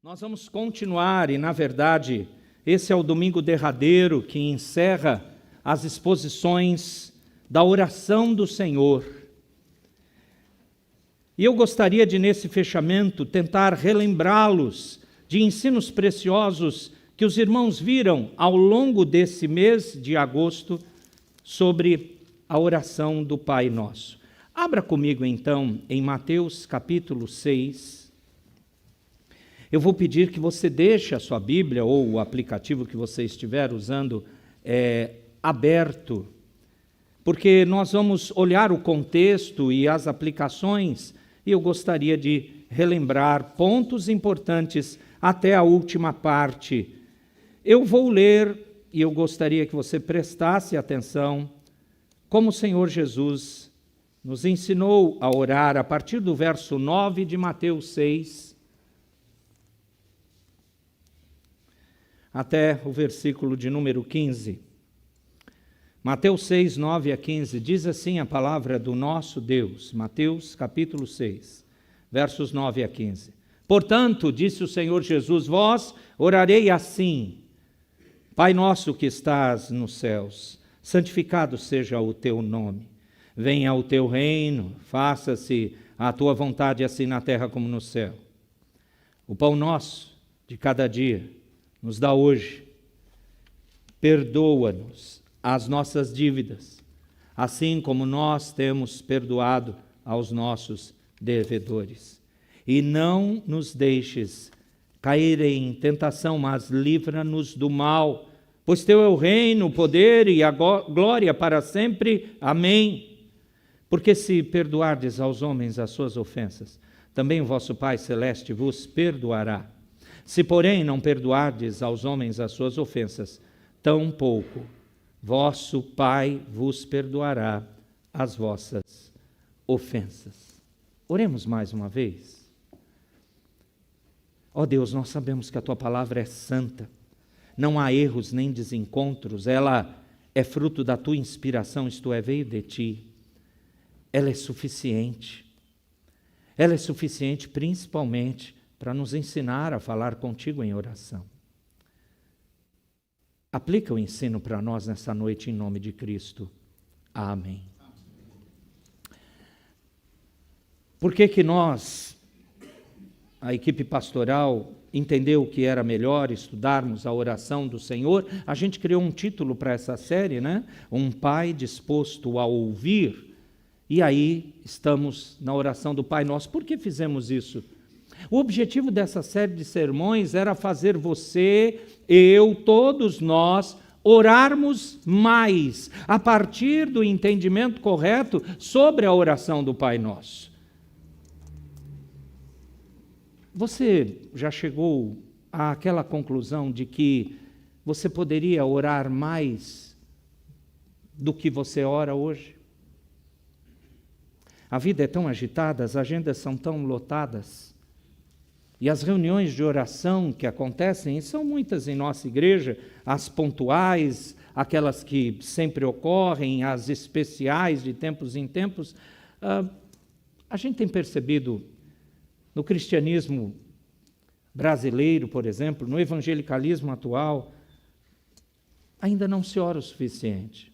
Nós vamos continuar, e na verdade, esse é o domingo derradeiro que encerra as exposições da oração do Senhor. E eu gostaria de, nesse fechamento, tentar relembrá-los de ensinos preciosos que os irmãos viram ao longo desse mês de agosto sobre a oração do Pai Nosso. Abra comigo, então, em Mateus capítulo 6. Eu vou pedir que você deixe a sua Bíblia ou o aplicativo que você estiver usando aberto, porque nós vamos olhar o contexto e as aplicações, e eu gostaria de relembrar pontos importantes até a última parte. Eu vou ler, e eu gostaria que você prestasse atenção, como o Senhor Jesus nos ensinou a orar a partir do verso 9 de Mateus 6, até o versículo de número 15. Mateus 6, 9 a 15, diz assim a palavra do nosso Deus. Mateus capítulo 6, versos 9 a 15. Portanto, disse o Senhor Jesus, vós orarei assim: Pai nosso que estás nos céus, santificado seja o teu nome. Venha o teu reino, faça-se a tua vontade assim na terra como no céu. O pão nosso de cada dia nos dá hoje. Perdoa-nos as nossas dívidas, assim como nós temos perdoado aos nossos devedores. E não nos deixes cair em tentação, mas livra-nos do mal, pois teu é o reino, o poder e a glória para sempre. Amém. Porque se perdoardes aos homens as suas ofensas, também o vosso Pai Celeste vos perdoará. Se, porém, não perdoardes aos homens as suas ofensas, tampouco vosso Pai vos perdoará as vossas ofensas. Oremos mais uma vez. Ó Deus, nós sabemos que a Tua palavra é santa, não há erros nem desencontros, ela é fruto da Tua inspiração, isto é, veio de Ti. Ela é suficiente. Ela é suficiente principalmente para nos ensinar a falar contigo em oração. Aplica o ensino para nós nessa noite em nome de Cristo. Amém. Por que nós, a equipe pastoral, entendeu que era melhor estudarmos a oração do Senhor? A gente criou um título para essa série, né? Um Pai disposto a ouvir. E aí estamos na oração do Pai Nosso. Por que fizemos isso? O objetivo dessa série de sermões era fazer você, eu, todos nós, orarmos mais, a partir do entendimento correto sobre a oração do Pai Nosso. Você já chegou àquela conclusão de que você poderia orar mais do que você ora hoje? A vida é tão agitada, as agendas são tão lotadas, e as reuniões de oração que acontecem, e são muitas em nossa igreja, as pontuais, aquelas que sempre ocorrem, as especiais de tempos em tempos, a gente tem percebido no cristianismo brasileiro, por exemplo, no evangelicalismo atual, ainda não se ora o suficiente.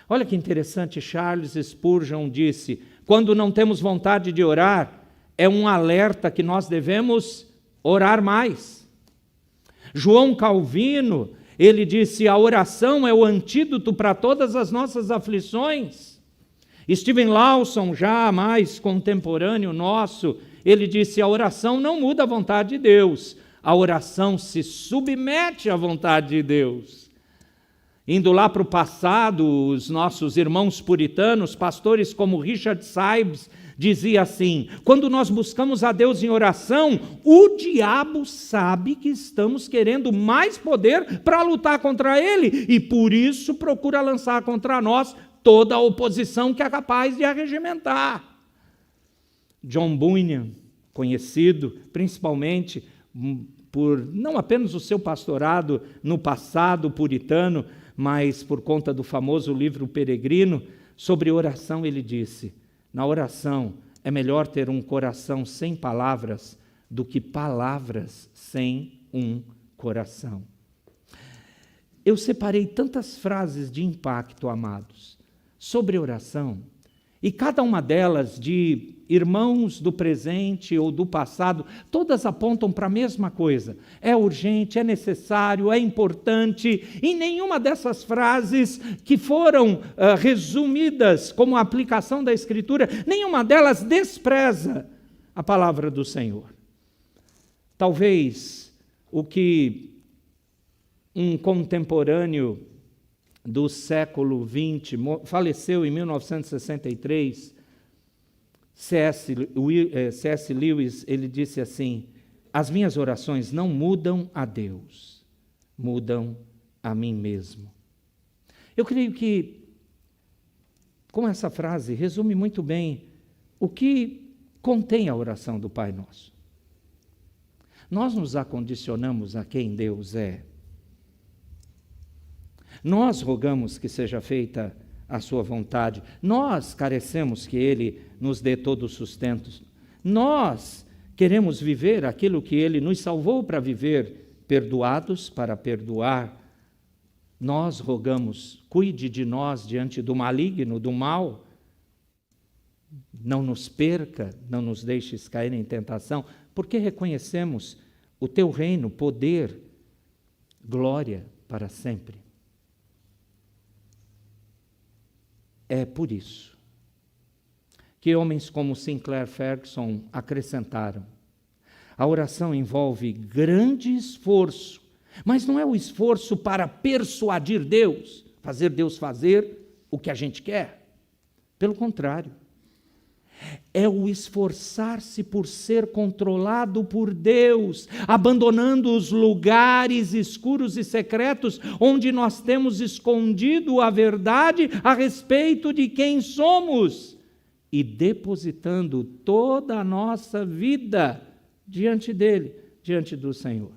Olha que interessante, Charles Spurgeon disse, quando não temos vontade de orar, é um alerta que nós devemos orar mais. João Calvino, ele disse, a oração é o antídoto para todas as nossas aflições. Stephen Lawson, já mais contemporâneo nosso, ele disse, a oração não muda a vontade de Deus, a oração se submete à vontade de Deus. Indo lá para o passado, os nossos irmãos puritanos, pastores como Richard Sibbes, dizia assim, quando nós buscamos a Deus em oração, o diabo sabe que estamos querendo mais poder para lutar contra ele, e por isso procura lançar contra nós toda a oposição que é capaz de arregimentar. John Bunyan, conhecido principalmente por não apenas o seu pastorado no passado puritano, mas por conta do famoso livro Peregrino, sobre oração ele disse, na oração é melhor ter um coração sem palavras do que palavras sem um coração. Eu separei tantas frases de impacto, amados, sobre oração, e cada uma delas de irmãos do presente ou do passado, todas apontam para a mesma coisa. É urgente, é necessário, é importante, e nenhuma dessas frases que foram resumidas como a aplicação da Escritura, nenhuma delas despreza a palavra do Senhor. Talvez o que um contemporâneo do século XX, faleceu em 1963, C.S. Lewis, ele disse assim: as minhas orações não mudam a Deus, mudam a mim mesmo. Eu creio que, com essa frase, resume muito bem o que contém a oração do Pai Nosso. Nós nos acondicionamos a quem Deus é. Nós rogamos que seja feita a sua vontade. Nós carecemos que Ele nos dê todo o sustento. Nós queremos viver aquilo que Ele nos salvou para viver, perdoados para perdoar. Nós rogamos, cuide de nós diante do maligno, do mal. Não nos perca, não nos deixes cair em tentação, porque reconhecemos o Teu reino, poder, glória para sempre. É por isso que homens como Sinclair Ferguson acrescentaram: a oração envolve grande esforço, mas não é o esforço para persuadir Deus, fazer Deus fazer o que a gente quer. Pelo contrário, é o esforçar-se por ser controlado por Deus, abandonando os lugares escuros e secretos onde nós temos escondido a verdade a respeito de quem somos e depositando toda a nossa vida diante dele, diante do Senhor.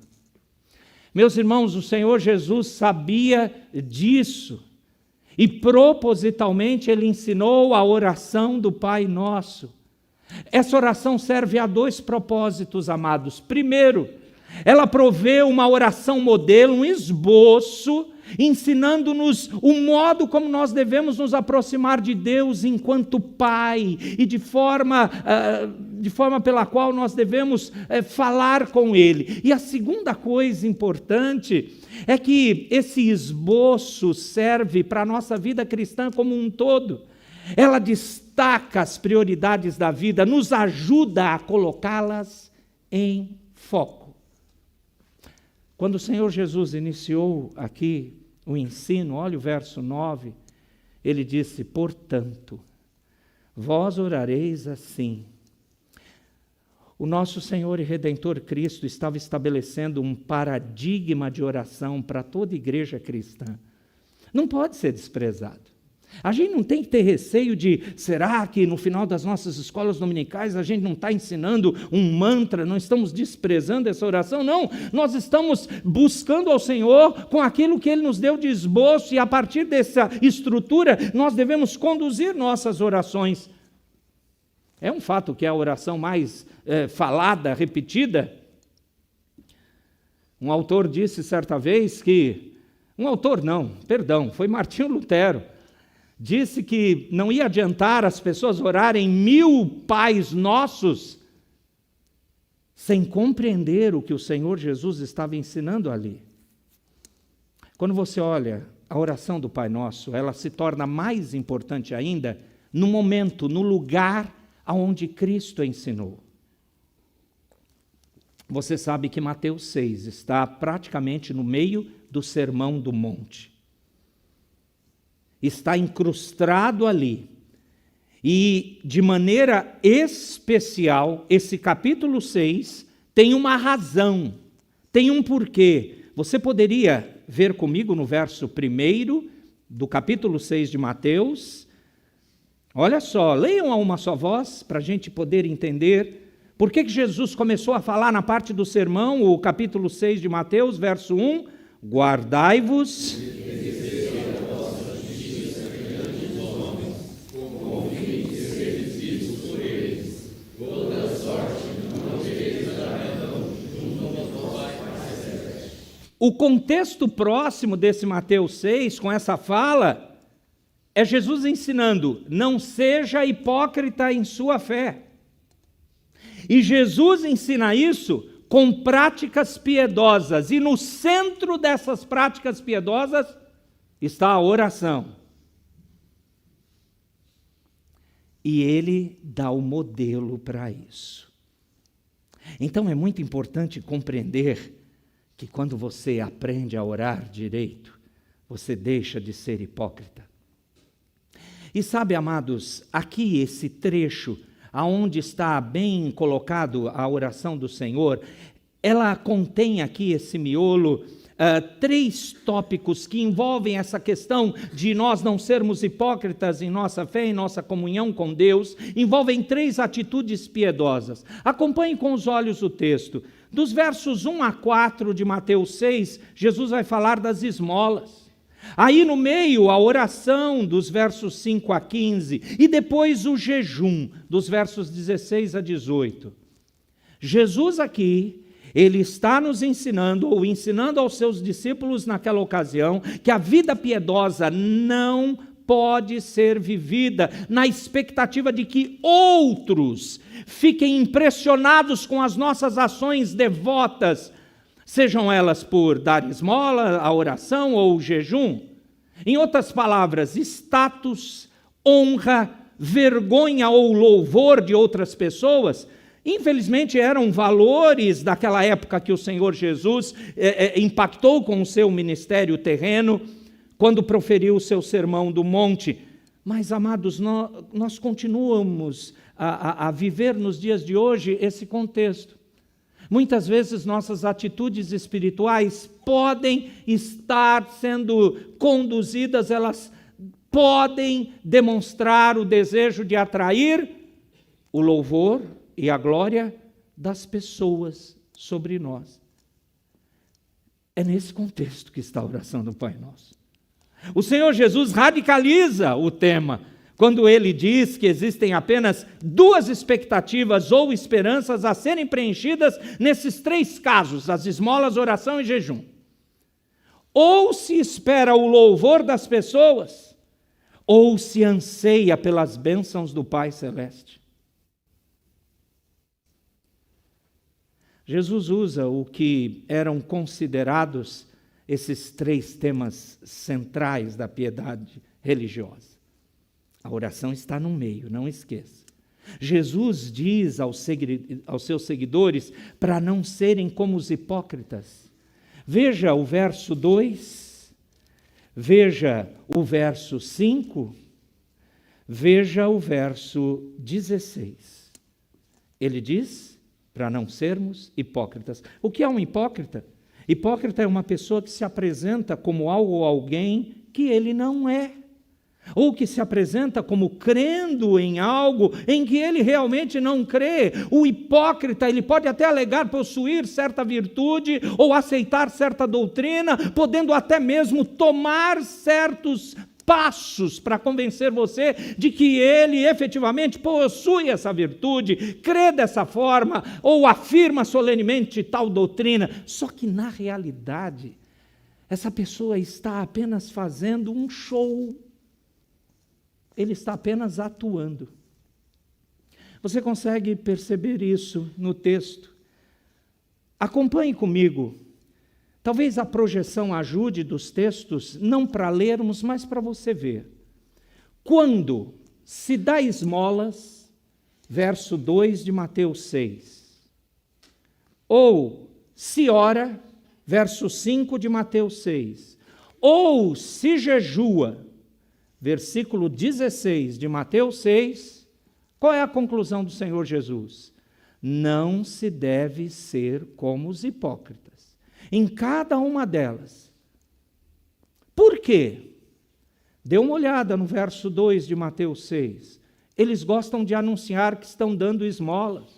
Meus irmãos, o Senhor Jesus sabia disso. E propositalmente Ele ensinou a oração do Pai Nosso. Essa oração serve a dois propósitos, amados. Primeiro, ela provê uma oração modelo, um esboço, ensinando-nos o modo como nós devemos nos aproximar de Deus enquanto Pai e de forma pela qual nós devemos falar com Ele. E a segunda coisa importante é que esse esboço serve para a nossa vida cristã como um todo. Ela destaca as prioridades da vida, nos ajuda a colocá-las em foco. Quando o Senhor Jesus iniciou aqui o ensino, olha o verso 9, ele disse: portanto, vós orareis assim. O nosso Senhor e Redentor Cristo estava estabelecendo um paradigma de oração para toda igreja cristã. Não pode ser desprezado. A gente não tem que ter receio de, será que no final das nossas escolas dominicais a gente não está ensinando um mantra, não estamos desprezando essa oração? Não, nós estamos buscando ao Senhor com aquilo que Ele nos deu de esboço e a partir dessa estrutura nós devemos conduzir nossas orações. É um fato que é a oração mais falada, repetida. Um autor disse certa vez que, foi Martinho Lutero, disse que não ia adiantar as pessoas orarem 1000 Pais Nossos sem compreender o que o Senhor Jesus estava ensinando ali. Quando você olha a oração do Pai Nosso, ela se torna mais importante ainda no momento, no lugar aonde Cristo ensinou. Você sabe que Mateus 6 está praticamente no meio do Sermão do Monte. Está incrustado ali. E, de maneira especial, esse capítulo 6 tem uma razão, tem um porquê. Você poderia ver comigo no verso 1 do capítulo 6 de Mateus. Olha só, leiam a uma só voz, para a gente poder entender por que Jesus começou a falar na parte do sermão, o capítulo 6 de Mateus, verso 1, guardai-vos... O contexto próximo desse Mateus 6, com essa fala, é Jesus ensinando: não seja hipócrita em sua fé. E Jesus ensina isso com práticas piedosas, e no centro dessas práticas piedosas está a oração. E ele dá o modelo para isso. Então é muito importante compreender que quando você aprende a orar direito, você deixa de ser hipócrita. E sabe, amados, aqui esse trecho, aonde está bem colocado a oração do Senhor, ela contém aqui esse miolo, 3 tópicos que envolvem essa questão de nós não sermos hipócritas em nossa fé, em nossa comunhão com Deus, envolvem 3 atitudes piedosas. Acompanhe com os olhos o texto. Dos versos 1 a 4 de Mateus 6, Jesus vai falar das esmolas. Aí no meio, a oração dos versos 5 a 15, e depois o jejum, dos versos 16 a 18. Jesus aqui, ele está nos ensinando, ou ensinando aos seus discípulos naquela ocasião, que a vida piedosa não pode ser vivida na expectativa de que outros fiquem impressionados com as nossas ações devotas, sejam elas por dar esmola, a oração ou o jejum. Em outras palavras, status, honra, vergonha ou louvor de outras pessoas, infelizmente eram valores daquela época que o Senhor Jesus impactou com o seu ministério terreno, quando proferiu o seu sermão do monte. Mas, amados, nós continuamos a viver nos dias de hoje esse contexto. Muitas vezes nossas atitudes espirituais podem estar sendo conduzidas, elas podem demonstrar o desejo de atrair o louvor e a glória das pessoas sobre nós. É nesse contexto que está a oração do Pai Nosso. O Senhor Jesus radicaliza o tema quando ele diz que existem apenas 2 expectativas ou esperanças a serem preenchidas nesses 3 casos, as esmolas, oração e jejum. Ou se espera o louvor das pessoas, ou se anseia pelas bênçãos do Pai Celeste. Jesus usa o que eram considerados esses 3 temas centrais da piedade religiosa. A oração está no meio, não esqueça. Jesus diz aos seus seguidores para não serem como os hipócritas. Veja o verso 2, veja o verso 5, veja o verso 16. Ele diz para não sermos hipócritas. O que é um hipócrita? Hipócrita é uma pessoa que se apresenta como algo ou alguém que ele não é, ou que se apresenta como crendo em algo em que ele realmente não crê. O hipócrita, ele pode até alegar possuir certa virtude ou aceitar certa doutrina, podendo até mesmo tomar certos passos para convencer você de que ele efetivamente possui essa virtude, crê dessa forma, ou afirma solenemente tal doutrina. Só que, na realidade, essa pessoa está apenas fazendo um show. Ele está apenas atuando. Você consegue perceber isso no texto? Acompanhe comigo. Talvez a projeção ajude dos textos, não para lermos, mas para você ver. Quando se dá esmolas, verso 2 de Mateus 6, ou se ora, verso 5 de Mateus 6, ou se jejua, versículo 16 de Mateus 6, qual é a conclusão do Senhor Jesus? Não se deve ser como os hipócritas. Em cada uma delas. Por quê? Dê uma olhada no verso 2 de Mateus 6. Eles gostam de anunciar que estão dando esmolas.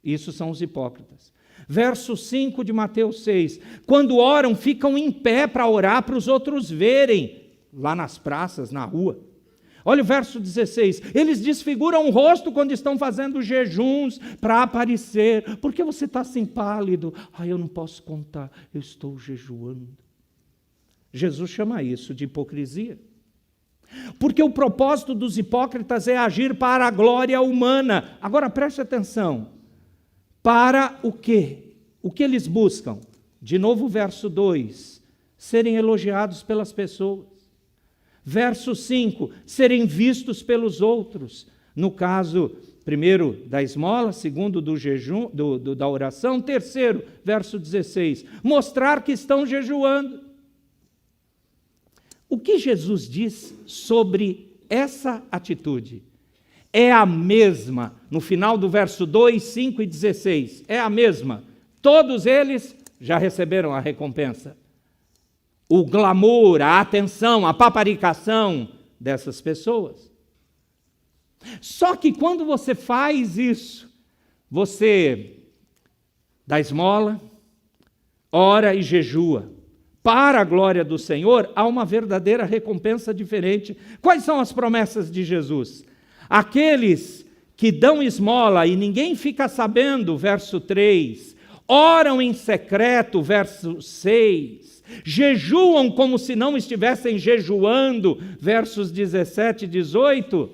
Isso são os hipócritas. Verso 5 de Mateus 6. Quando oram, ficam em pé para orar para os outros verem, lá nas praças, na rua. Olha o verso 16. Eles desfiguram o rosto quando estão fazendo jejuns para aparecer. Por que você está assim pálido? Eu não posso contar, eu estou jejuando. Jesus chama isso de hipocrisia. Porque o propósito dos hipócritas é agir para a glória humana. Agora preste atenção. Para o quê? O que eles buscam? De novo, verso 2. Serem elogiados pelas pessoas. Verso 5. Serem vistos pelos outros. No caso, primeiro, da esmola. Segundo, do jejum, da oração. Terceiro, verso 16. Mostrar que estão jejuando. O que Jesus diz sobre essa atitude é a mesma, no final do verso 2, 5 e 16, é a mesma. Todos eles já receberam a recompensa. O glamour, a atenção, a paparicação dessas pessoas. Só que quando você faz isso, você dá esmola, ora e jejua. Para a glória do Senhor, há uma verdadeira recompensa diferente. Quais são as promessas de Jesus? Aqueles que dão esmola e ninguém fica sabendo, verso 3. Oram em secreto, verso 6. Jejuam como se não estivessem jejuando, versos 17 e 18.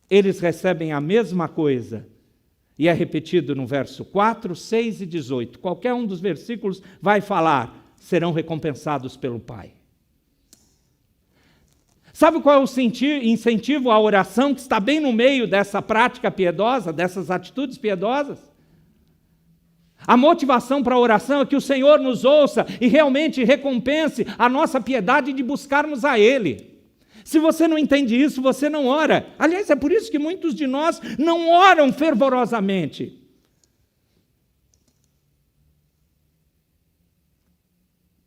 Eles recebem a mesma coisa. E é repetido no verso 4, 6 e 18. Qualquer um dos versículos vai falar. Serão recompensados pelo Pai. Sabe qual é o incentivo à oração que está bem no meio dessa prática piedosa, dessas atitudes piedosas? A motivação para a oração é que o Senhor nos ouça e realmente recompense a nossa piedade de buscarmos a Ele. Se você não entende isso, você não ora. Aliás, é por isso que muitos de nós não oram fervorosamente.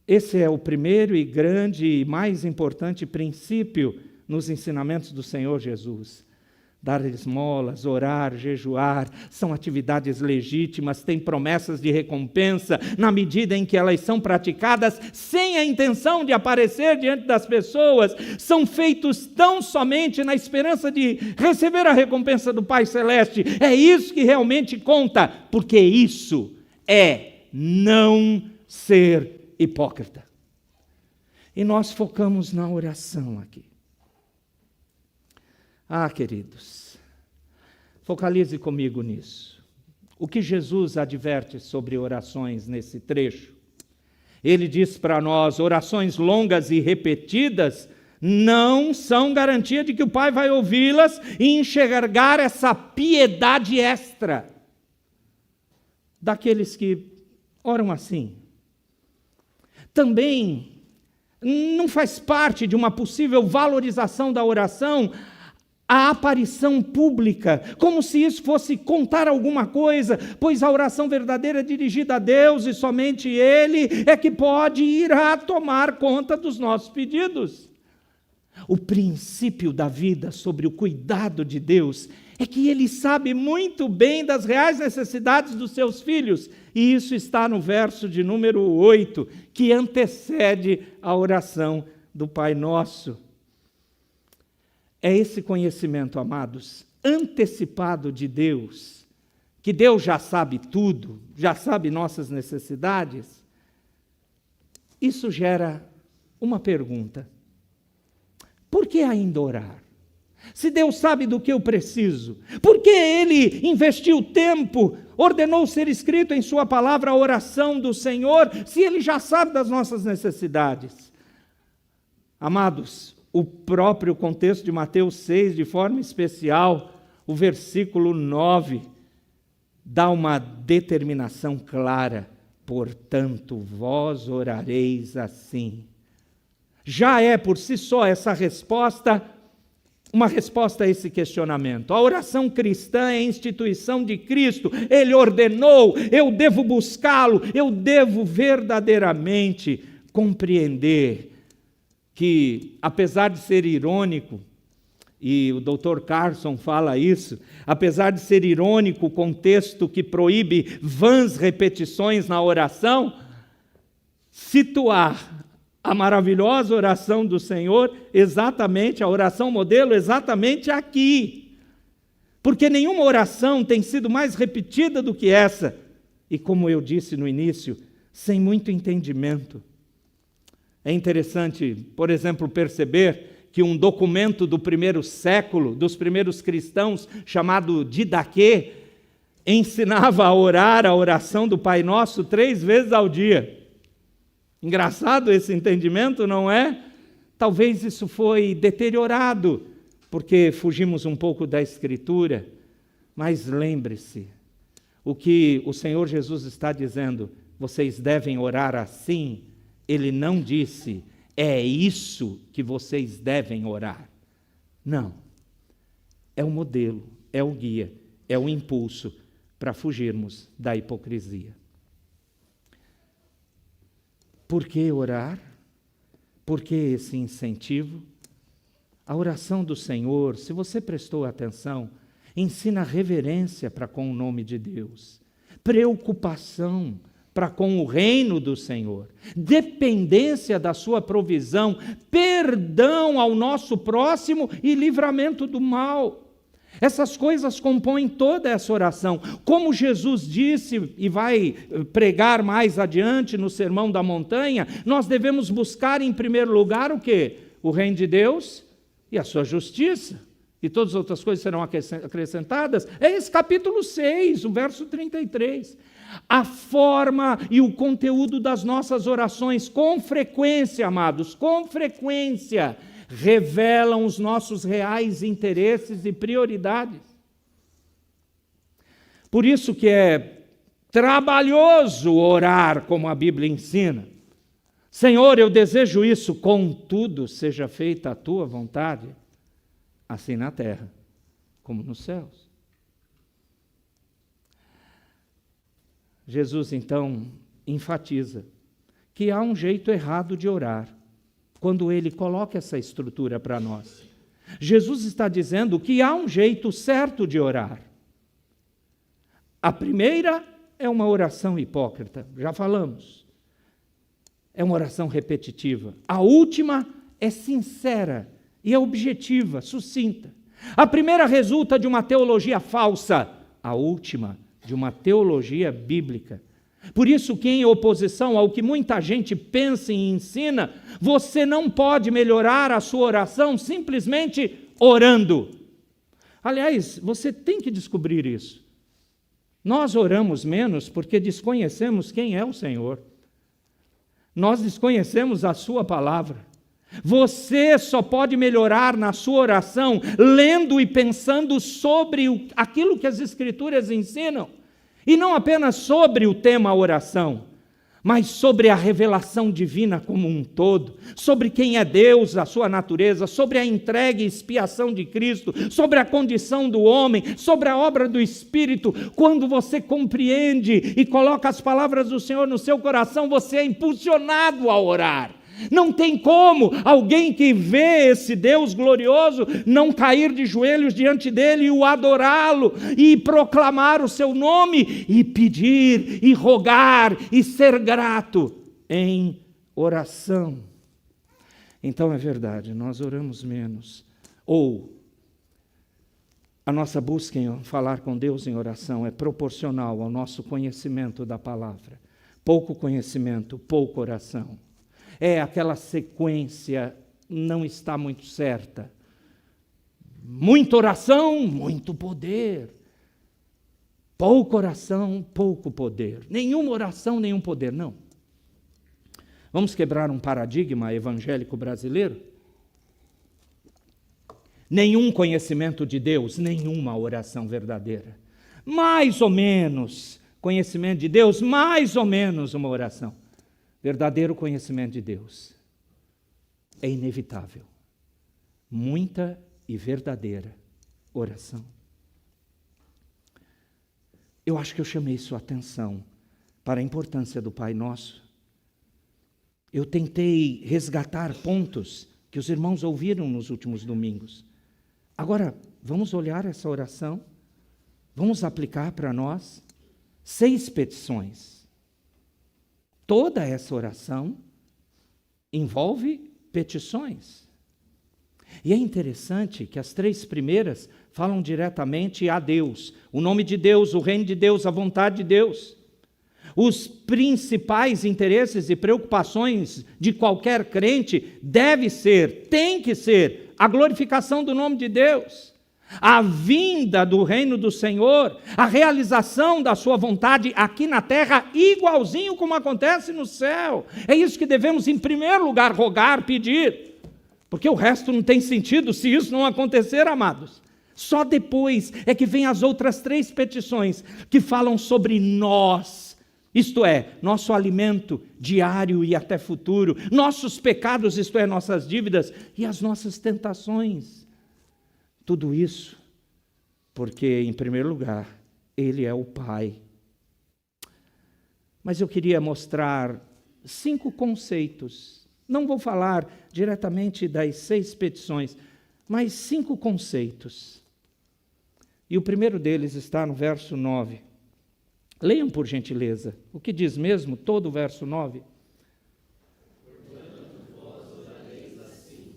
Esse é o primeiro e grande e mais importante princípio nos ensinamentos do Senhor Jesus. Dar esmolas, orar, jejuar, são atividades legítimas, têm promessas de recompensa, na medida em que elas são praticadas sem a intenção de aparecer diante das pessoas, são feitos tão somente na esperança de receber a recompensa do Pai Celeste. É isso que realmente conta, porque isso é não ser hipócrita. E nós focamos na oração aqui. Queridos, focalize comigo nisso. O que Jesus adverte sobre orações nesse trecho? Ele diz para nós, orações longas e repetidas não são garantia de que o Pai vai ouvi-las e enxergar essa piedade extra daqueles que oram assim. Também não faz parte de uma possível valorização da oração a aparição pública, como se isso fosse contar alguma coisa, pois a oração verdadeira é dirigida a Deus e somente Ele é que pode e irá tomar conta dos nossos pedidos. O princípio da vida sobre o cuidado de Deus é que Ele sabe muito bem das reais necessidades dos seus filhos, e isso está no verso de número 8, que antecede a oração do Pai Nosso. É esse conhecimento, amados, antecipado de Deus, que Deus já sabe tudo, já sabe nossas necessidades. Isso gera uma pergunta: por que ainda orar? Se Deus sabe do que eu preciso, por que Ele investiu tempo, ordenou ser escrito em sua palavra a oração do Senhor, se Ele já sabe das nossas necessidades? Amados, o próprio contexto de Mateus 6, de forma especial, o versículo 9, dá uma determinação clara: portanto, vós orareis assim. Já é por si só essa resposta, uma resposta a esse questionamento. A oração cristã é a instituição de Cristo. Ele ordenou, eu devo buscá-lo, eu devo verdadeiramente compreender que, apesar de ser irônico, e o Dr. Carson fala isso, apesar de ser irônico o contexto que proíbe vãs repetições na oração, situar a maravilhosa oração do Senhor, exatamente, a oração modelo, exatamente aqui. Porque nenhuma oração tem sido mais repetida do que essa. E como eu disse no início, sem muito entendimento. É interessante, por exemplo, perceber que um documento do primeiro século, dos primeiros cristãos, chamado Didaquê, ensinava a orar a oração do Pai Nosso 3 vezes ao dia. Engraçado esse entendimento, não é? Talvez isso foi deteriorado, porque fugimos um pouco da Escritura, mas lembre-se, o que o Senhor Jesus está dizendo, vocês devem orar assim, Ele não disse, é isso que vocês devem orar. Não, é o modelo, é o guia, é o impulso para fugirmos da hipocrisia. Por que orar? Por que esse incentivo? A oração do Senhor, se você prestou atenção, ensina reverência para com o nome de Deus, preocupação para com o reino do Senhor, dependência da sua provisão, perdão ao nosso próximo e livramento do mal. Essas coisas compõem toda essa oração. Como Jesus disse e vai pregar mais adiante no Sermão da Montanha, nós devemos buscar em primeiro lugar o quê? O reino de Deus e a sua justiça. E todas as outras coisas serão acrescentadas. É esse capítulo 6, o verso 33. A forma e o conteúdo das nossas orações, com frequência, amados, com frequência, revelam os nossos reais interesses e prioridades. Por isso que é trabalhoso orar como a Bíblia ensina. Senhor, eu desejo isso, contudo seja feita a tua vontade, assim na terra como nos céus. Jesus então enfatiza que há um jeito errado de orar, quando ele coloca essa estrutura para nós. Jesus está dizendo que há um jeito certo de orar. A primeira é uma oração hipócrita, já falamos. É uma oração repetitiva. A última é sincera e é objetiva, sucinta. A primeira resulta de uma teologia falsa, a última de uma teologia bíblica. Por isso que, em oposição ao que muita gente pensa e ensina, você não pode melhorar a sua oração simplesmente orando. Aliás, você tem que descobrir isso. Nós oramos menos porque desconhecemos quem é o Senhor. Nós desconhecemos a sua palavra. Você só pode melhorar na sua oração lendo e pensando sobre aquilo que as Escrituras ensinam. E não apenas sobre o tema oração, mas sobre a revelação divina como um todo, sobre quem é Deus, a sua natureza, sobre a entrega e expiação de Cristo, sobre a condição do homem, sobre a obra do Espírito. Quando você compreende e coloca as palavras do Senhor no seu coração, você é impulsionado a orar. Não tem como alguém que vê esse Deus glorioso não cair de joelhos diante dele e o adorá-lo, e proclamar o seu nome, e pedir, e rogar, e ser grato em oração. Então é verdade, nós oramos menos. Ou a nossa busca em falar com Deus em oração é proporcional ao nosso conhecimento da palavra. Pouco conhecimento, pouca oração. Aquela sequência não está muito certa. Muita oração, muito poder. Pouca oração, pouco poder. Nenhuma oração, nenhum poder, não. Vamos quebrar um paradigma evangélico brasileiro? Nenhum conhecimento de Deus, nenhuma oração verdadeira. Mais ou menos conhecimento de Deus, mais ou menos uma oração. Verdadeiro conhecimento de Deus é inevitável. Muita e verdadeira oração. Eu acho que eu chamei sua atenção para a importância do Pai Nosso. Eu tentei resgatar pontos que os irmãos ouviram nos últimos domingos. Agora, vamos olhar essa oração, vamos aplicar para nós 6 petições. Toda essa oração envolve petições. E é interessante que as 3 primeiras falam diretamente a Deus, o nome de Deus, o reino de Deus, a vontade de Deus. Os principais interesses e preocupações de qualquer crente tem que ser a glorificação do nome de Deus, a vinda do reino do Senhor, a realização da sua vontade aqui na terra, igualzinho como acontece no céu. É isso que devemos, em primeiro lugar, rogar, pedir, porque o resto não tem sentido se isso não acontecer, amados. Só depois é que vem as outras 3 petições que falam sobre nós, isto é, nosso alimento diário e até futuro, nossos pecados, isto é, nossas dívidas e as nossas tentações. Tudo isso porque, em primeiro lugar, Ele é o Pai. Mas eu queria mostrar 5 conceitos. Não vou falar diretamente das 6 petições, mas 5 conceitos. E o primeiro deles está no verso 9. Leiam, por gentileza, o que diz mesmo todo o verso 9. Portanto, vós orareis assim: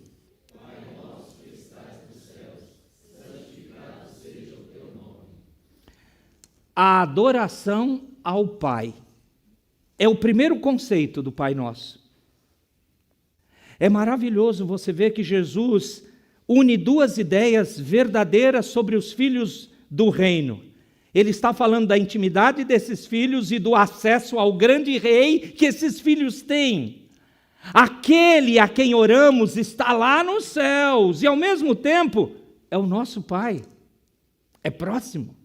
Pai nosso que estais nos céus, santificado seja o teu nome. A adoração ao Pai é o primeiro conceito do Pai Nosso. É maravilhoso você ver que Jesus une 2 ideias verdadeiras sobre os filhos do reino. Ele está falando da intimidade desses filhos e do acesso ao grande rei que esses filhos têm. Aquele a quem oramos está lá nos céus e, ao mesmo tempo, é o nosso Pai. É próximo.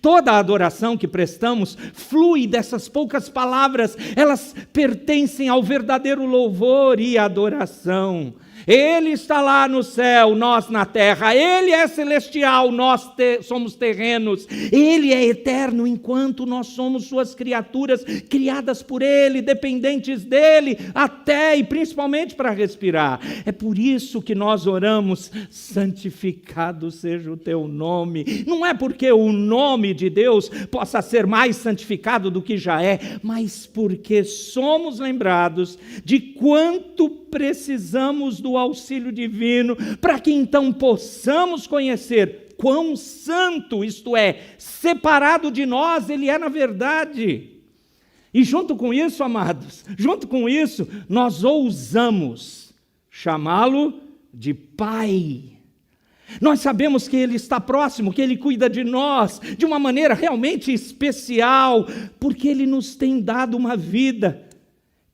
Toda a adoração que prestamos flui dessas poucas palavras. Elas pertencem ao verdadeiro louvor e adoração. Ele está lá no céu, nós na terra. Ele é celestial, nós somos terrenos. Ele é eterno, enquanto nós somos suas criaturas, criadas por Ele, dependentes dEle, até e principalmente para respirar. É por isso que nós oramos: santificado seja o teu nome. Não é porque o nome de Deus possa ser mais santificado do que já é, mas porque somos lembrados de quanto precisamos do auxílio divino, para que então possamos conhecer quão santo, isto é, separado de nós, Ele é na verdade. E junto com isso, amados, junto com isso, nós ousamos chamá-lo de Pai. Nós sabemos que Ele está próximo, que Ele cuida de nós de uma maneira realmente especial, porque Ele nos tem dado uma vida.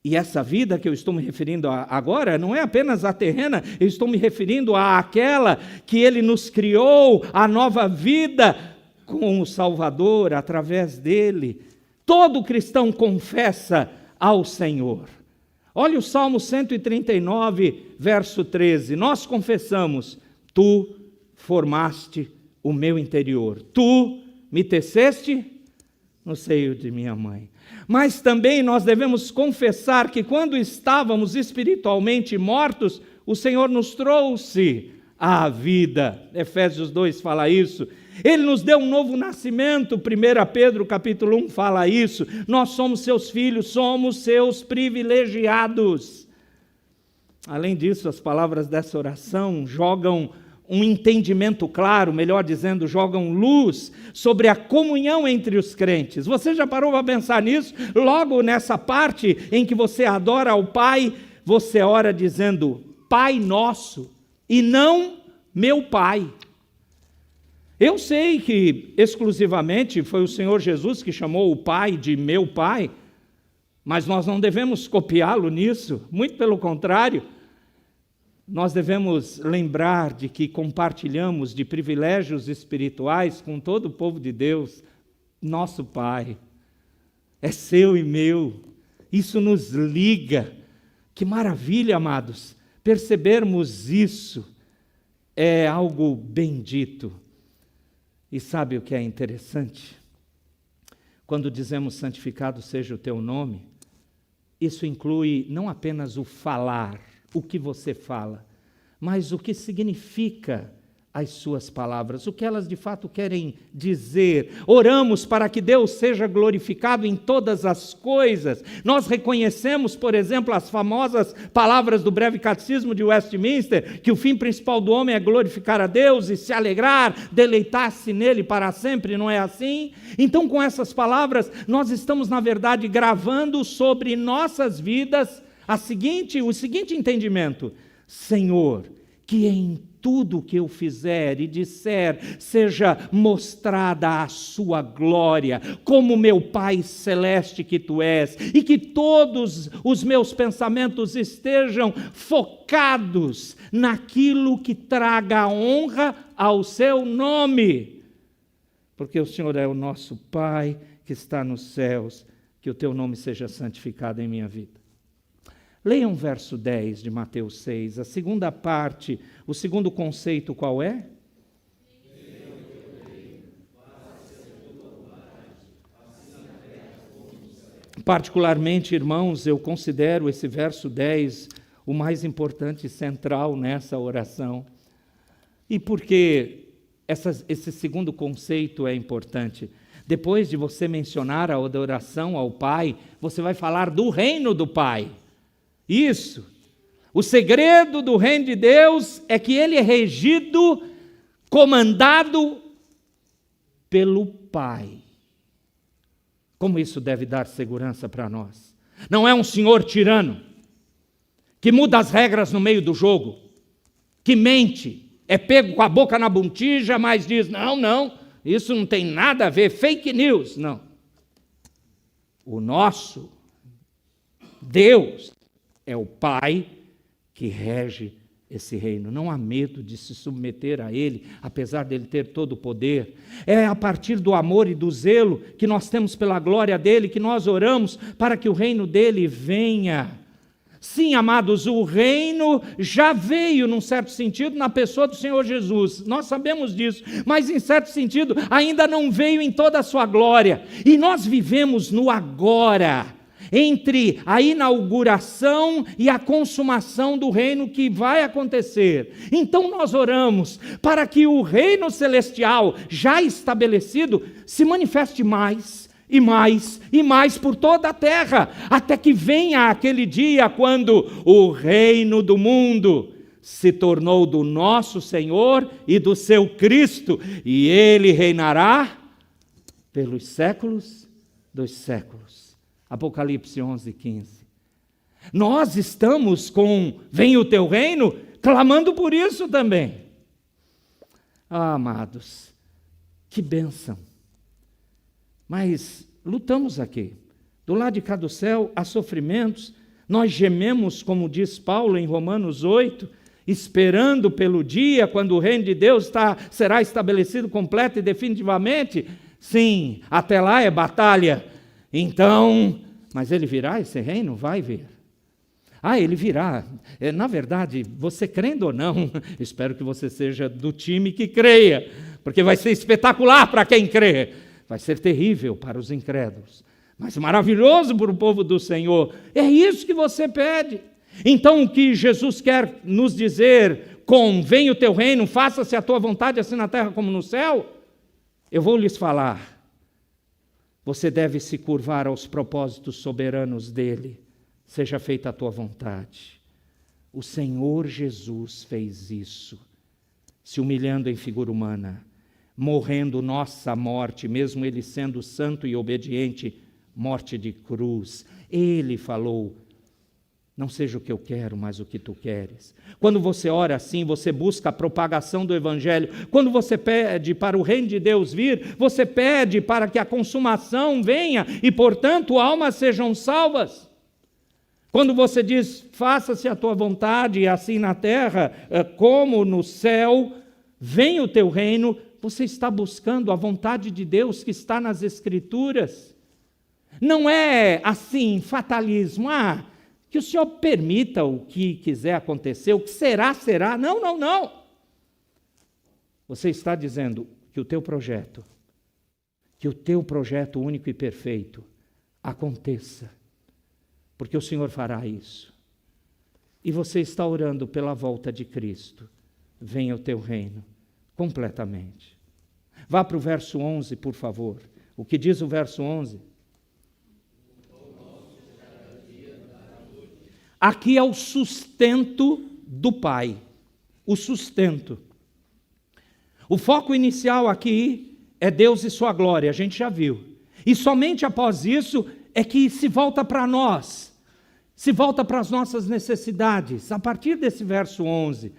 E essa vida que eu estou me referindo agora não é apenas a terrena, eu estou me referindo àquela que Ele nos criou, a nova vida com o Salvador, através dEle. Todo cristão confessa ao Senhor. Olha o Salmo 139, verso 13. Nós confessamos: Tu formaste o meu interior, Tu me teceste no seio de minha mãe. Mas também nós devemos confessar que quando estávamos espiritualmente mortos, o Senhor nos trouxe à vida. Efésios 2 fala isso. Ele nos deu um novo nascimento. 1 Pedro capítulo 1 fala isso. Nós somos seus filhos, somos seus privilegiados. Além disso, as palavras dessa oração jogam um entendimento claro, melhor dizendo, jogam luz sobre a comunhão entre os crentes. Você já parou para pensar nisso? Logo nessa parte em que você adora ao Pai, você ora dizendo: Pai nosso, e não meu Pai. Eu sei que exclusivamente foi o Senhor Jesus que chamou o Pai de meu Pai, mas nós não devemos copiá-lo nisso, muito pelo contrário. Nós devemos lembrar de que compartilhamos de privilégios espirituais com todo o povo de Deus. Nosso Pai é seu e meu. Isso nos liga. Que maravilha, amados. Percebermos isso é algo bendito. E sabe o que é interessante? Quando dizemos santificado seja o teu nome, isso inclui não apenas o falar, o que você fala, mas o que significa as suas palavras, o que elas de fato querem dizer. Oramos para que Deus seja glorificado em todas as coisas. Nós reconhecemos, por exemplo, as famosas palavras do breve catecismo de Westminster, que o fim principal do homem é glorificar a Deus e se alegrar, deleitar-se nele para sempre, não é assim? Então, com essas palavras, nós estamos, na verdade, gravando sobre nossas vidas o seguinte entendimento: Senhor, que em tudo que eu fizer e disser seja mostrada a sua glória, como meu Pai celeste que tu és, e que todos os meus pensamentos estejam focados naquilo que traga honra ao seu nome, porque o Senhor é o nosso Pai que está nos céus, que o teu nome seja santificado em minha vida. Leiam o verso 10 de Mateus 6, a segunda parte, o segundo conceito qual é? Particularmente, irmãos, eu considero esse verso 10 o mais importante e central nessa oração. E por que esse segundo conceito é importante? Depois de você mencionar a adoração ao Pai, você vai falar do reino do Pai. Isso. O segredo do reino de Deus é que ele é regido, comandado pelo Pai. Como isso deve dar segurança para nós? Não é um senhor tirano, que muda as regras no meio do jogo, que mente, é pego com a boca na botija, mas diz, não, isso não tem nada a ver, fake news. Não. O nosso Deus é o Pai que rege esse reino. Não há medo de se submeter a Ele, apesar dele ter todo o poder. É a partir do amor e do zelo que nós temos pela glória dele, que nós oramos para que o reino dele venha. Sim, amados, o reino já veio, num certo sentido, na pessoa do Senhor Jesus. Nós sabemos disso, mas em certo sentido ainda não veio em toda a sua glória. E nós vivemos no agora, entre a inauguração e a consumação do reino que vai acontecer. Então nós oramos para que o reino celestial já estabelecido se manifeste mais e mais e mais por toda a terra, até que venha aquele dia quando o reino do mundo se tornou do nosso Senhor e do seu Cristo, e ele reinará pelos séculos dos séculos. Apocalipse 11:15. Nós estamos com venha o teu reino, clamando por isso também. Ah, amados, que bênção. Mas lutamos aqui. Do lado de cá do céu há sofrimentos, nós gememos, como diz Paulo em Romanos 8, esperando pelo dia quando o reino de Deus será estabelecido completo e definitivamente. Sim, até lá é batalha. Então, mas ele virá, esse reino vai vir. Ele virá. Na verdade, você crendo ou não, espero que você seja do time que creia, porque vai ser espetacular para quem crê. Vai ser terrível para os incrédulos, mas maravilhoso para o povo do Senhor. É isso que você pede. Então, o que Jesus quer nos dizer com venha o teu reino, faça-se a tua vontade, assim na terra como no céu, eu vou lhes falar. Você deve se curvar aos propósitos soberanos dele. Seja feita a tua vontade. O Senhor Jesus fez isso, se humilhando em figura humana, morrendo nossa morte, mesmo ele sendo santo e obediente, morte de cruz. Ele falou, não seja o que eu quero, mas o que tu queres. Quando você ora assim, você busca a propagação do Evangelho. Quando você pede para o reino de Deus vir, você pede para que a consumação venha e, portanto, almas sejam salvas. Quando você diz, faça-se a tua vontade, assim na terra como no céu, venha o teu reino, você está buscando a vontade de Deus que está nas Escrituras. Não é assim, fatalismo, que o Senhor permita o que quiser acontecer, o que será, será. Não. Você está dizendo que o teu projeto único e perfeito aconteça, porque o Senhor fará isso. E você está orando pela volta de Cristo. Venha o teu reino, completamente. Vá para o verso 11, por favor. O que diz o verso 11? Aqui é o sustento do Pai. O sustento. O foco inicial aqui é Deus e sua glória, a gente já viu. E somente após isso é que se volta para nós, se volta para as nossas necessidades, a partir desse verso 11.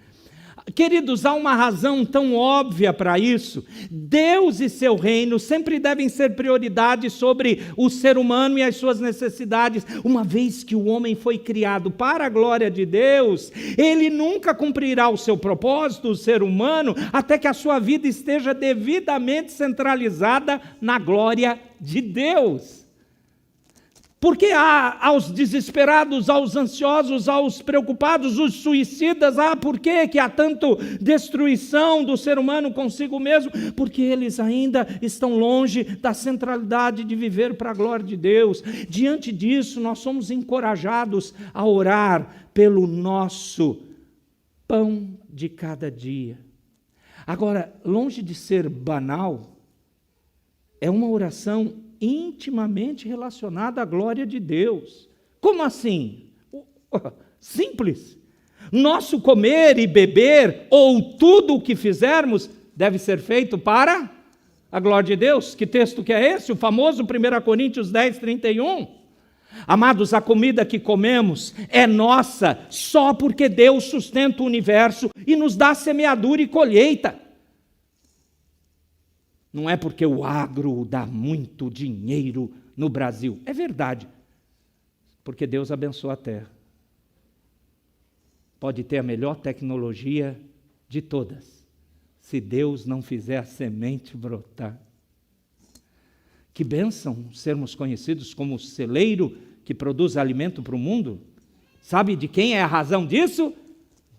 Queridos, há uma razão tão óbvia para isso. Deus e seu reino sempre devem ser prioridade sobre o ser humano e as suas necessidades. Uma vez que o homem foi criado para a glória de Deus, ele nunca cumprirá o seu propósito, o ser humano, até que a sua vida esteja devidamente centralizada na glória de Deus. Porque aos desesperados, aos ansiosos, aos preocupados, os suicidas, por que há tanto destruição do ser humano consigo mesmo? Porque eles ainda estão longe da centralidade de viver para a glória de Deus. Diante disso, nós somos encorajados a orar pelo nosso pão de cada dia. Agora, longe de ser banal, é uma oração intimamente relacionada à glória de Deus. Como assim? Simples. Nosso comer e beber, ou tudo o que fizermos, deve ser feito para a glória de Deus. Que texto que é esse? O famoso 1 Coríntios 10, 31. Amados, a comida que comemos é nossa só porque Deus sustenta o universo e nos dá semeadura e colheita. Não é porque o agro dá muito dinheiro no Brasil. É verdade, porque Deus abençoa a terra. Pode ter a melhor tecnologia de todas, se Deus não fizer a semente brotar. Que bênção sermos conhecidos como o celeiro que produz alimento para o mundo. Sabe de quem é a razão disso?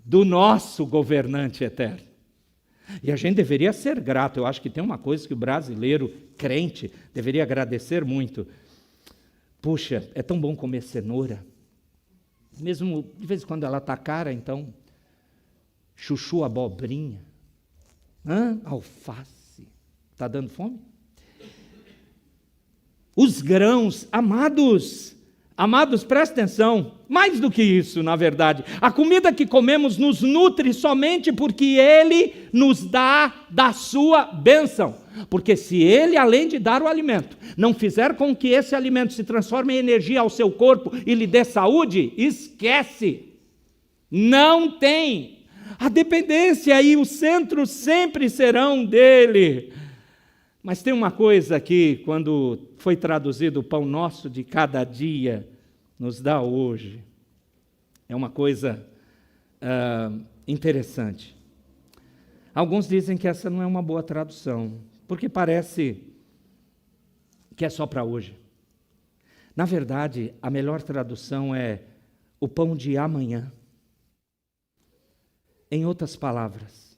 Do nosso governante eterno. E a gente deveria ser grato. Eu acho que tem uma coisa que o brasileiro crente deveria agradecer muito. Puxa, é tão bom comer cenoura. Mesmo de vez em quando ela está cara, então, chuchu, abobrinha, alface. Está dando fome? Os grãos, amados, presta atenção, mais do que isso, na verdade, a comida que comemos nos nutre somente porque Ele nos dá da sua bênção, porque se Ele, além de dar o alimento, não fizer com que esse alimento se transforme em energia ao seu corpo e lhe dê saúde, esquece, não tem, a dependência e o centro sempre serão dEle. Mas tem uma coisa que, quando foi traduzido o pão nosso de cada dia, nos dá hoje, é uma coisa interessante. Alguns dizem que essa não é uma boa tradução, porque parece que é só para hoje. Na verdade, a melhor tradução é o pão de amanhã. Em outras palavras,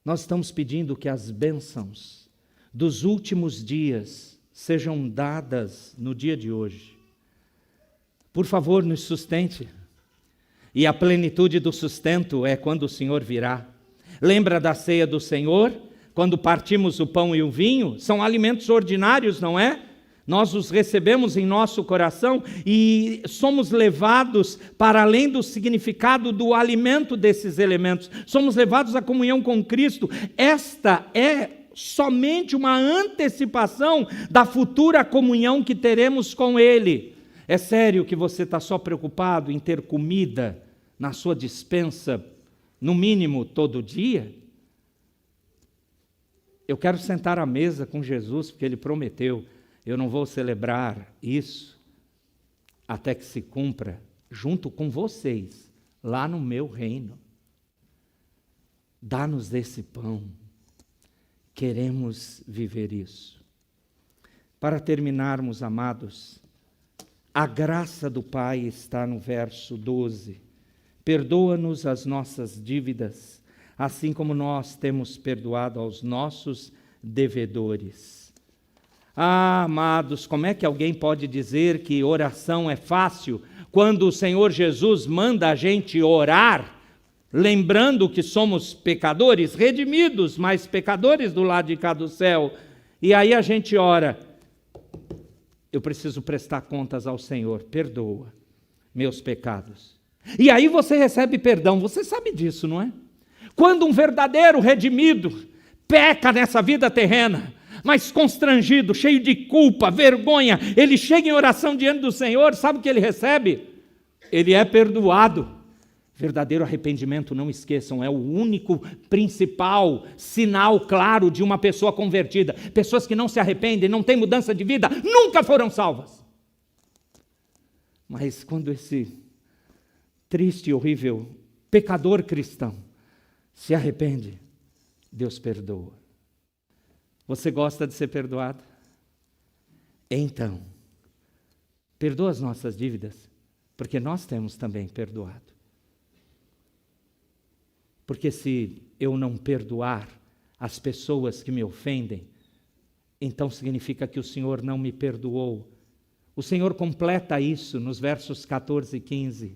nós estamos pedindo que as bênçãos dos últimos dias sejam dadas no dia de hoje. Por favor, nos sustente. E a plenitude do sustento é quando o Senhor virá. Lembra da ceia do Senhor? Quando partimos o pão e o vinho? São alimentos ordinários, não é? Nós os recebemos em nosso coração e somos levados para além do significado do alimento desses elementos. Somos levados à comunhão com Cristo. Esta é somente uma antecipação da futura comunhão que teremos com Ele. É sério que você está só preocupado em ter comida na sua despensa, no mínimo todo dia? Eu quero sentar à mesa com Jesus, porque Ele prometeu. Eu não vou celebrar isso até que se cumpra junto com vocês, lá no meu reino. Dá-nos desse pão. Queremos viver isso. Para terminarmos, amados, a graça do Pai está no verso 12. Perdoa-nos as nossas dívidas, assim como nós temos perdoado aos nossos devedores. Amados, como é que alguém pode dizer que oração é fácil, quando o Senhor Jesus manda a gente orar lembrando que somos pecadores, redimidos, mas pecadores do lado de cá do céu. E aí a gente ora, eu preciso prestar contas ao Senhor, perdoa meus pecados. E aí você recebe perdão, você sabe disso, não é? Quando um verdadeiro redimido peca nessa vida terrena, mas constrangido, cheio de culpa, vergonha, ele chega em oração diante do Senhor, sabe o que ele recebe? Ele é perdoado. Verdadeiro arrependimento, não esqueçam, é o único principal sinal claro de uma pessoa convertida. Pessoas que não se arrependem, não têm mudança de vida, nunca foram salvas. Mas quando esse triste e horrível pecador cristão se arrepende, Deus perdoa. Você gosta de ser perdoado? Então, perdoa as nossas dívidas, porque nós temos também perdoado. Porque se eu não perdoar as pessoas que me ofendem, então significa que o Senhor não me perdoou. O Senhor completa isso nos versos 14 e 15.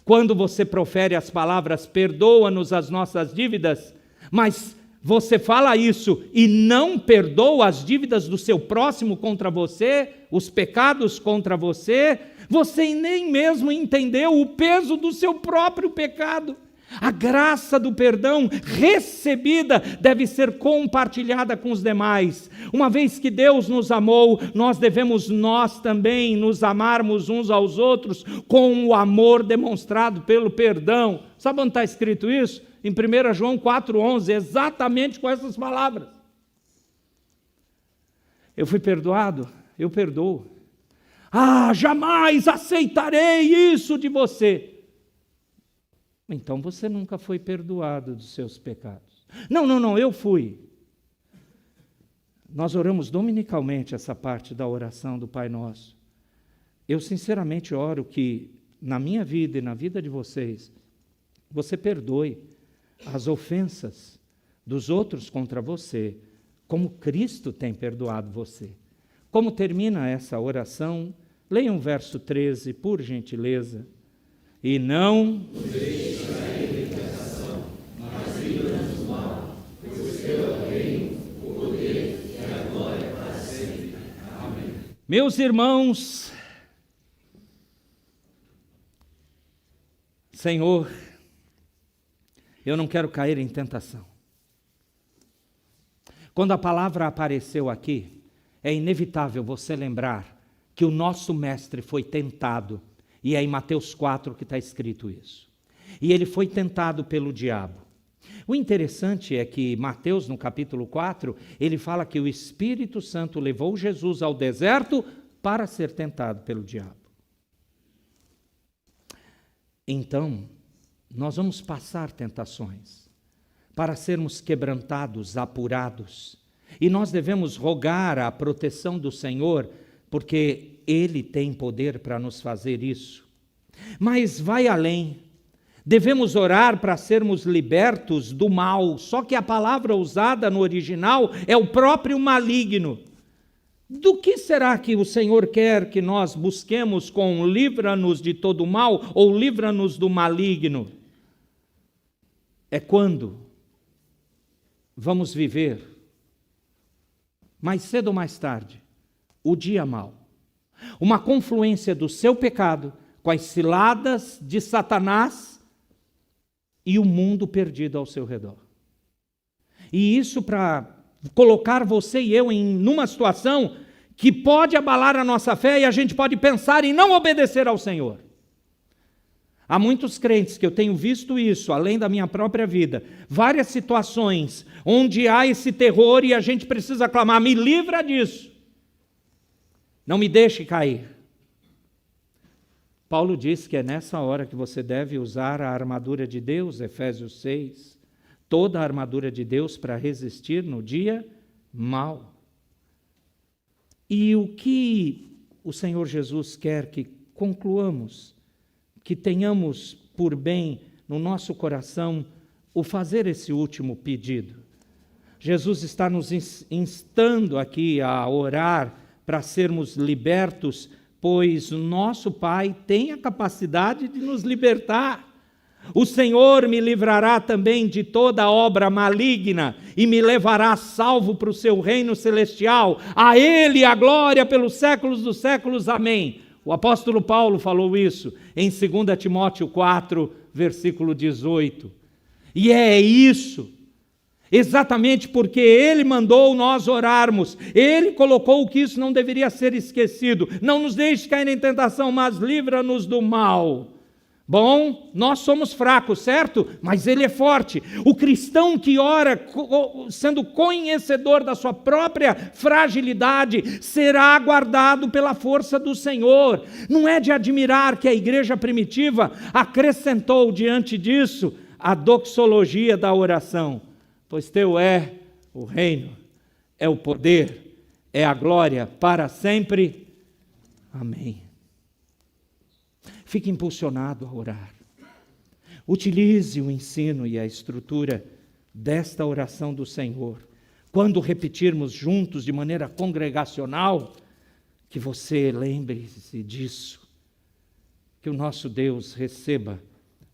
Quando você profere as palavras, perdoa-nos as nossas dívidas, mas você fala isso e não perdoa as dívidas do seu próximo contra você, os pecados contra você, você nem mesmo entendeu o peso do seu próprio pecado. A graça do perdão recebida deve ser compartilhada com os demais. Uma vez que Deus nos amou, nós devemos também nos amarmos uns aos outros com o amor demonstrado pelo perdão. Sabe onde está escrito isso? Em 1 João 4,11, exatamente com essas palavras. Eu fui perdoado, eu perdoo. Jamais aceitarei isso de você. Então você nunca foi perdoado dos seus pecados. Não, eu fui. Nós oramos dominicalmente essa parte da oração do Pai Nosso. Eu sinceramente oro que na minha vida e na vida de vocês, você perdoe as ofensas dos outros contra você, como Cristo tem perdoado você. Como termina essa oração? Leia o verso 13, por gentileza. E não nos deixes cair em tentação, mas livra-nos do mal, pois teu é o reino, o poder e a glória para sempre. Amém. Meus irmãos, Senhor, eu não quero cair em tentação. Quando a palavra apareceu aqui, é inevitável você lembrar que o nosso mestre foi tentado. E é em Mateus 4 que está escrito isso. E ele foi tentado pelo diabo. O interessante é que Mateus, no capítulo 4, ele fala que o Espírito Santo levou Jesus ao deserto para ser tentado pelo diabo. Então, nós vamos passar tentações para sermos quebrantados, apurados. E nós devemos rogar a proteção do Senhor, porque Ele tem poder para nos fazer isso. Mas vai além. Devemos orar para sermos libertos do mal. Só que a palavra usada no original é o próprio maligno. Do que será que o Senhor quer que nós busquemos com livra-nos de todo mal ou livra-nos do maligno? É quando vamos viver, mais cedo ou mais tarde, o dia mau. Uma confluência do seu pecado com as ciladas de Satanás e o mundo perdido ao seu redor. E isso para colocar você e eu numa situação que pode abalar a nossa fé e a gente pode pensar em não obedecer ao Senhor. Há muitos crentes que eu tenho visto isso, além da minha própria vida, várias situações onde há esse terror e a gente precisa clamar, me livra disso. Não me deixe cair. Paulo diz que é nessa hora que você deve usar a armadura de Deus, Efésios 6, toda a armadura de Deus para resistir no dia mau. E o que o Senhor Jesus quer que concluamos, que tenhamos por bem no nosso coração o fazer esse último pedido. Jesus está nos instando aqui a orar para sermos libertos, pois o nosso Pai tem a capacidade de nos libertar. O Senhor me livrará também de toda obra maligna e me levará salvo para o seu reino celestial. A Ele a glória pelos séculos dos séculos. Amém. O apóstolo Paulo falou isso em 2 Timóteo 4, versículo 18. E é isso, exatamente porque Ele mandou nós orarmos. Ele colocou que isso não deveria ser esquecido. Não nos deixe cair em tentação, mas livra-nos do mal. Bom, nós somos fracos, certo? Mas Ele é forte. O cristão que ora, sendo conhecedor da sua própria fragilidade, será guardado pela força do Senhor. Não é de admirar que a igreja primitiva acrescentou diante disso a doxologia da oração. Pois teu é o reino, é o poder, é a glória para sempre. Amém. Fique impulsionado a orar. Utilize o ensino e a estrutura desta oração do Senhor. Quando repetirmos juntos de maneira congregacional, que você lembre-se disso. Que o nosso Deus receba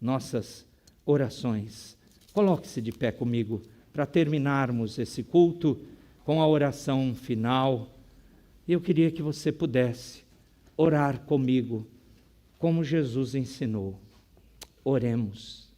nossas orações. Coloque-se de pé comigo para terminarmos esse culto com a oração final. Eu queria que você pudesse orar comigo, como Jesus ensinou. Oremos.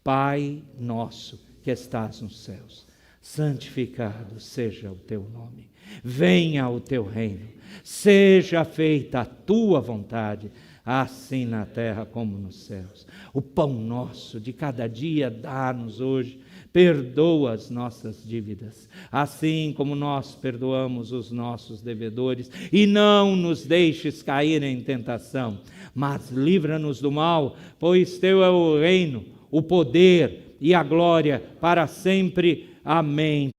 Pai nosso que estás nos céus, santificado seja o teu nome. Venha o teu reino. Seja feita a tua vontade, assim na terra como nos céus. O pão nosso de cada dia dá-nos hoje. Perdoa as nossas dívidas, assim como nós perdoamos os nossos devedores, e não nos deixes cair em tentação, mas livra-nos do mal, pois teu é o reino, o poder e a glória para sempre. Amém.